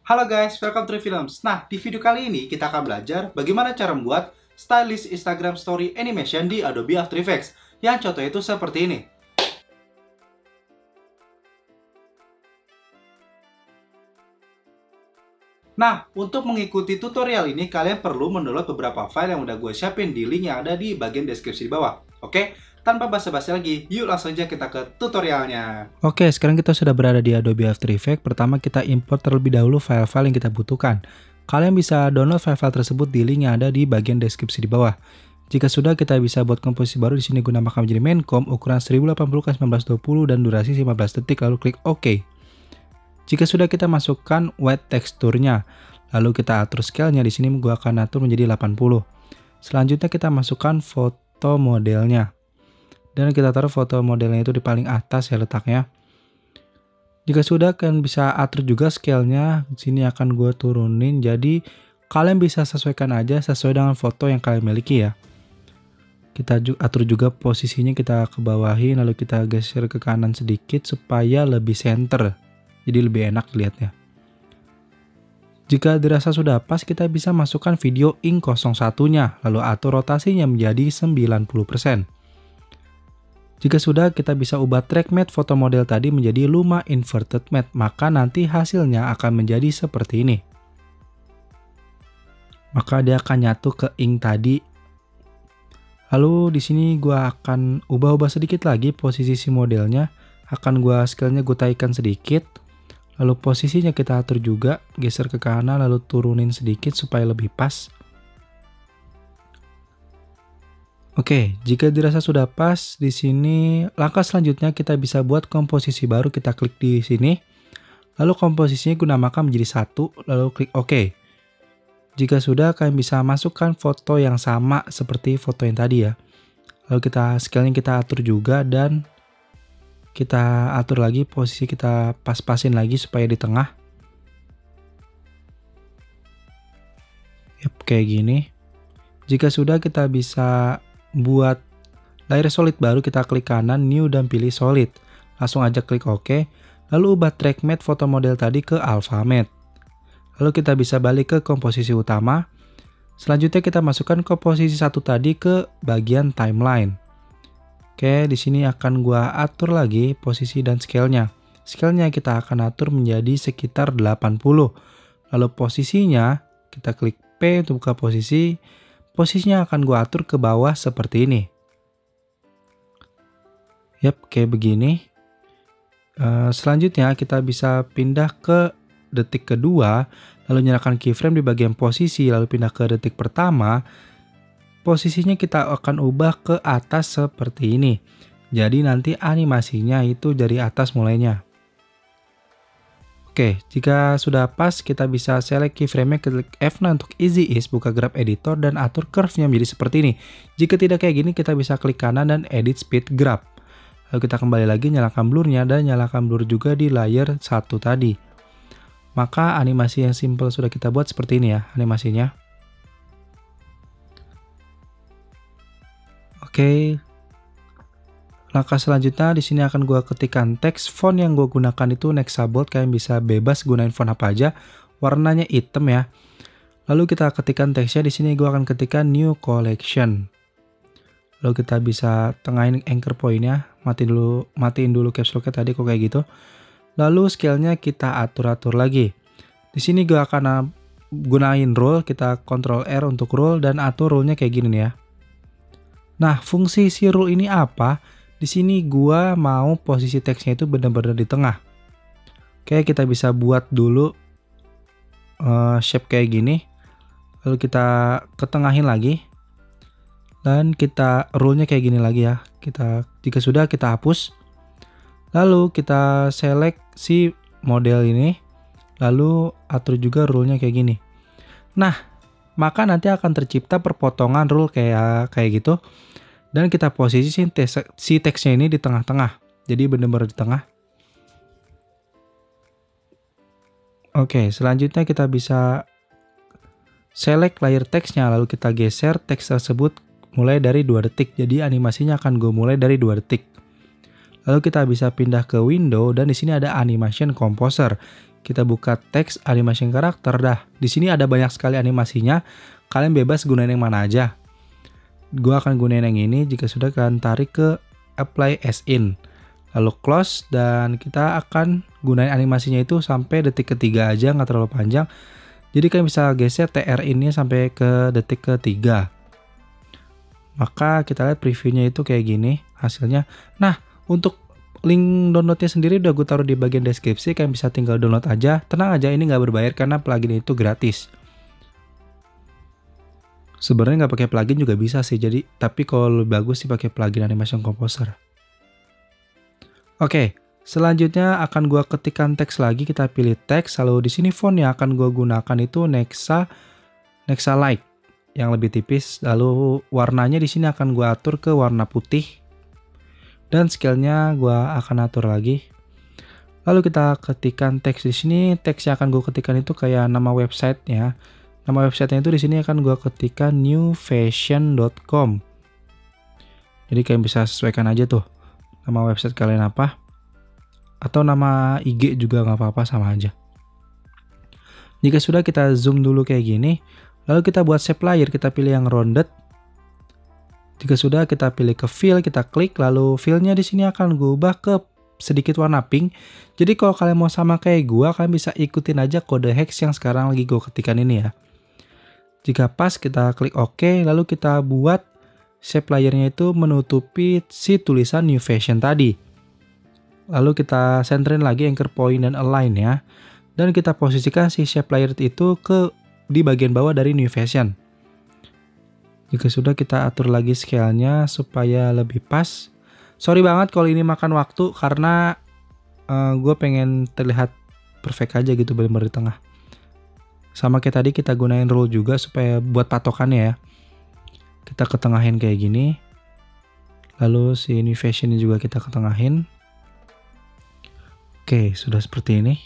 Halo guys, welcome to Films. Nah, di video kali ini kita akan belajar bagaimana cara membuat stylish Instagram Story Animation di Adobe After Effects. Yang contohnya itu seperti ini. Nah, untuk mengikuti tutorial ini, kalian perlu mendownload beberapa file yang udah gue siapin di link yang ada di bagian deskripsi di bawah. Oke, tanpa basa-basi lagi, yuk langsung aja kita ke tutorialnya. Oke, sekarang kita sudah berada di Adobe After Effects. Pertama kita import terlebih dahulu file-file yang kita butuhkan. Kalian bisa download file-file tersebut di link yang ada di bagian deskripsi di bawah. Jika sudah, kita bisa buat komposisi baru. Di sini gue namakan menjadi maincom, ukuran 1080x1920 dan durasi 15 detik, lalu klik OK. Jika sudah, kita masukkan white teksturnya, lalu kita atur scale-nya. Di sini gue akan atur menjadi 80. Selanjutnya kita masukkan foto modelnya. Dan kita taruh foto modelnya itu di paling atas ya letaknya. Jika sudah, kalian bisa atur juga scale-nya. Di sini akan gue turunin, jadi kalian bisa sesuaikan aja sesuai dengan foto yang kalian miliki ya. Kita atur juga posisinya, kita ke bawahin, lalu kita geser ke kanan sedikit supaya lebih center. Jadi lebih enak dilihatnya. Jika dirasa sudah pas, kita bisa masukkan video ink 01-nya, lalu atur rotasinya menjadi 90%. Jika sudah, kita bisa ubah track matte foto model tadi menjadi Luma Inverted Matte, maka nanti hasilnya akan menjadi seperti ini. Maka dia akan nyatu ke ink tadi. Lalu di sini gua akan ubah-ubah sedikit lagi posisi si modelnya, akan gua scale-nya gue taikkan sedikit. Lalu posisinya kita atur juga, geser ke kanan lalu turunin sedikit supaya lebih pas. Oke, jika dirasa sudah pas, di sini langkah selanjutnya kita bisa buat komposisi baru. Kita klik di sini. Lalu komposisinya gue namakan menjadi 1, lalu klik OK. Jika sudah, kalian bisa masukkan foto yang sama seperti foto yang tadi ya. Lalu kita scale-nya kita atur juga dan kita atur lagi posisi, kita pas-pasin lagi supaya di tengah. Yap, kayak gini. Jika sudah, kita bisa buat layer solid baru. Kita klik kanan, new dan pilih solid. Langsung aja klik OK. Lalu ubah track matte foto model tadi ke alpha matte. Lalu kita bisa balik ke komposisi utama. Selanjutnya kita masukkan komposisi 1 tadi ke bagian timeline. Oke, di sini akan gua atur lagi posisi dan scale-nya. Scale-nya kita akan atur menjadi sekitar 80. Lalu posisinya kita klik P untuk buka posisi. Posisinya akan gua atur ke bawah seperti ini. Yap, kayak begini. Selanjutnya kita bisa pindah ke detik kedua, lalu nyalakan keyframe di bagian posisi, lalu pindah ke detik pertama. Posisinya kita akan ubah ke atas seperti ini. Jadi nanti animasinya itu dari atas mulainya. Oke, jika sudah pas, kita bisa select keyframe-nya, klik F6 untuk easy ease, buka grab editor dan atur curve-nya menjadi seperti ini. Jika tidak kayak gini, kita bisa klik kanan dan edit speed grab. Lalu kita kembali lagi, nyalakan blur-nya dan nyalakan blur juga di layer 1 tadi. Maka animasi yang simple sudah kita buat seperti ini ya animasinya. Oke, langkah selanjutnya di sini akan gua ketikkan teks. Font yang gua gunakan itu Nexabold. Kalian bisa bebas gunain font apa aja, warnanya hitam ya. Lalu kita ketikkan teksnya. Di sini gua akan ketikkan new collection. Lalu kita bisa tengahin anchor point-nya, matiin dulu caps lock-nya tadi kok kayak gitu. Lalu scale-nya kita atur-atur lagi. Di sini gua akan gunain roll, kita Ctrl R untuk roll dan atur roll-nya kayak gini nih ya. Nah, fungsi si rule ini apa? Di sini gua mau posisi teksnya itu benar-benar di tengah. Oke, kita bisa buat dulu shape kayak gini. Lalu kita ketengahin lagi. Dan kita rule-nya kayak gini lagi ya. Jika sudah, kita hapus. Lalu kita select si model ini. Lalu atur juga rule-nya kayak gini. Nah, maka nanti akan tercipta perpotongan rule kayak gitu. Dan kita posisi si teksnya ini di tengah-tengah. Jadi benar-benar di tengah. Oke, selanjutnya kita bisa select layer teksnya. Lalu kita geser teks tersebut mulai dari 2 detik. Jadi animasinya akan gue mulai dari 2 detik. Lalu kita bisa pindah ke window dan di sini ada animation composer. Kita buka teks animation karakter. Dah, di sini ada banyak sekali animasinya. Kalian bebas gunain yang mana aja. Gua akan gunain yang ini. Jika sudah, kalian tarik ke apply as in. Lalu close, dan kita akan gunain animasinya itu sampai detik ketiga aja, nggak terlalu panjang. Jadi kalian bisa geser TR ini sampai ke detik ketiga. Maka kita lihat previewnya itu kayak gini hasilnya. Nah, untuk link downloadnya sendiri udah gue taruh di bagian deskripsi, kalian bisa tinggal download aja. Tenang aja, ini nggak berbayar karena plugin itu gratis. Sebenarnya nggak pakai plugin juga bisa sih, jadi tapi kalau lebih bagus sih pakai plugin Animation Composer. Oke, selanjutnya akan gue ketikkan teks lagi. Kita pilih teks, lalu di sini font yang akan gue gunakan itu Nexa Light yang lebih tipis. Lalu warnanya di sini akan gue atur ke warna putih. Dan scale-nya gue akan atur lagi. Lalu kita ketikkan teks di sini. Teks yang akan gue ketikkan itu kayak nama website-nya. Nama website-nya itu di sini akan gue ketikkan newfashion.com. Jadi kalian bisa sesuaikan aja tuh nama website kalian apa. Atau nama IG juga nggak apa-apa, sama aja. Jika sudah, kita zoom dulu kayak gini. Lalu kita buat shape layer, kita pilih yang rounded. Jika sudah, kita pilih ke fill, kita klik, lalu fill-nya di sini akan gue ubah ke sedikit warna pink. Jadi kalau kalian mau sama kayak gue, kalian bisa ikutin aja kode hex yang sekarang lagi gue ketikkan ini ya. Jika pas, kita klik OK, lalu kita buat shape layer-nya itu menutupi si tulisan New Fashion tadi. Lalu kita centerin lagi anchor point dan align ya. Dan kita posisikan si shape layer itu di bagian bawah dari New Fashion. Jika sudah, kita atur lagi scale-nya supaya lebih pas. Sorry banget kalau ini makan waktu karena gue pengen terlihat perfect aja gitu, bener-bener di tengah. Sama kayak tadi, kita gunain rule juga supaya buat patokannya ya. Kita ketengahin kayak gini. Lalu si New Fashion-nya juga kita ketengahin. Oke, sudah seperti ini.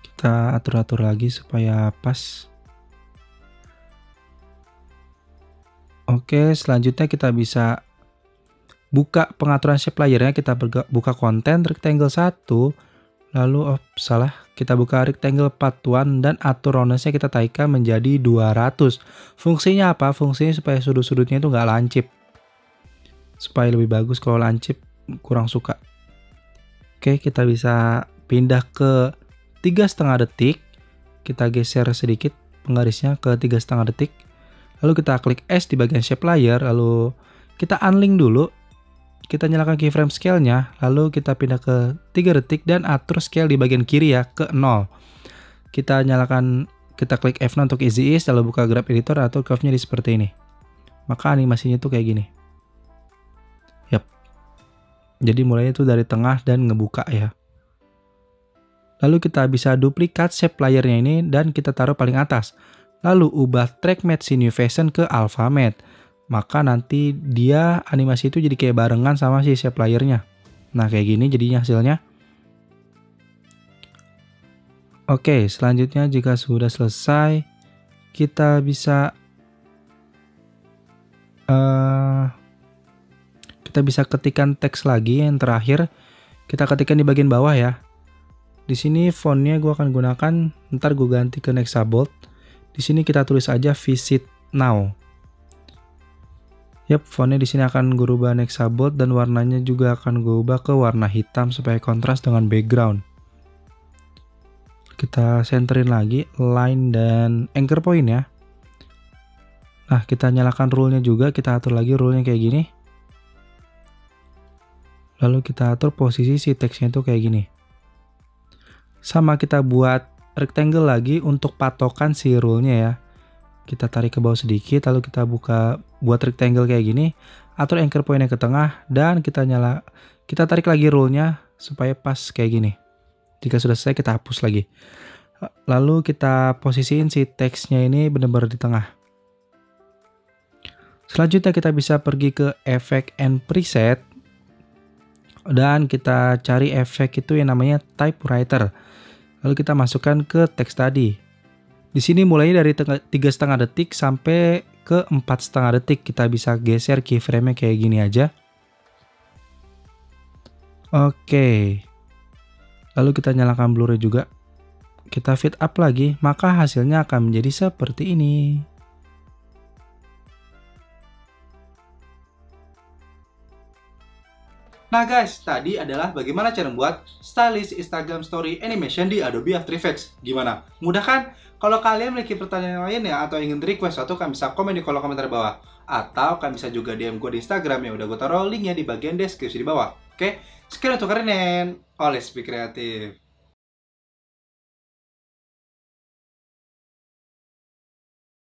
Kita atur-atur lagi supaya pas. Oke, selanjutnya kita bisa buka pengaturan shape layer-nya. Kita buka konten rectangle 1, lalu kita buka rectangle part 1 dan atur roundness-nya kita taikkan menjadi 200. Fungsinya apa? Fungsinya supaya sudut-sudutnya itu nggak lancip. Supaya lebih bagus, kalau lancip kurang suka. Oke, kita bisa pindah ke 3,5 detik. Kita geser sedikit penggarisnya ke 3,5 detik. Lalu kita klik S di bagian shape layer. Lalu kita unlink dulu. Kita nyalakan keyframe scale-nya. Lalu kita pindah ke 3 detik dan atur scale di bagian kiri ya ke 0. Kita klik F9 untuk easy ease. Lalu buka graph editor atau curve-nya di seperti ini. Maka animasinya tuh kayak gini. Yap. Jadi mulainya tuh dari tengah dan ngebuka ya. Lalu kita bisa duplikat shape layer-nya ini dan kita taruh paling atas. Lalu ubah track matte si New Fashion ke Alpha Matte. Maka nanti dia animasi itu jadi kayak barengan sama si shape layer-nya. Nah, kayak gini jadinya hasilnya. Oke, selanjutnya jika sudah selesai, kita bisa ketikkan teks lagi yang terakhir. Kita ketikkan di bagian bawah ya. Di sini fontnya gue akan gunakan, ntar gue ganti ke Nexa Bold. Di sini kita tulis aja Visit Now. Yap, fontnya di sini akan gue rubah Nexa Bold dan warnanya juga akan gue ubah ke warna hitam supaya kontras dengan background. Kita centerin lagi line dan anchor point ya. Nah, kita nyalakan rule-nya juga, kita atur lagi rule-nya kayak gini. Lalu kita atur posisi si teksnya itu kayak gini. Sama kita buat rectangle lagi untuk patokan si rule-nya ya. Kita tarik ke bawah sedikit, lalu kita buat rectangle kayak gini. Atur anchor point-nya ke tengah dan kita tarik lagi rule-nya supaya pas kayak gini. Jika sudah selesai, kita hapus lagi. Lalu kita posisiin si teksnya ini benar-benar di tengah. Selanjutnya kita bisa pergi ke Effect and Preset. Dan kita cari efek itu yang namanya Typewriter. Lalu kita masukkan ke teks tadi. Di sini mulai dari 3,5 detik sampai ke 4,5 detik. Kita bisa geser keyframe-nya kayak gini aja. Oke. Lalu kita nyalakan blurnya juga. Kita fit up lagi, maka hasilnya akan menjadi seperti ini. Nah guys, tadi adalah bagaimana cara membuat stylish Instagram Story Animation di Adobe After Effects. Gimana? Mudah kan? Kalau kalian memiliki pertanyaan lain ya, atau ingin request atau kalian bisa komen di kolom komentar bawah. Atau kalian bisa juga DM gue di Instagram yang udah gue taruh linknya di bagian deskripsi di bawah. Oke? Sekian untuk kalian, always be kreatif.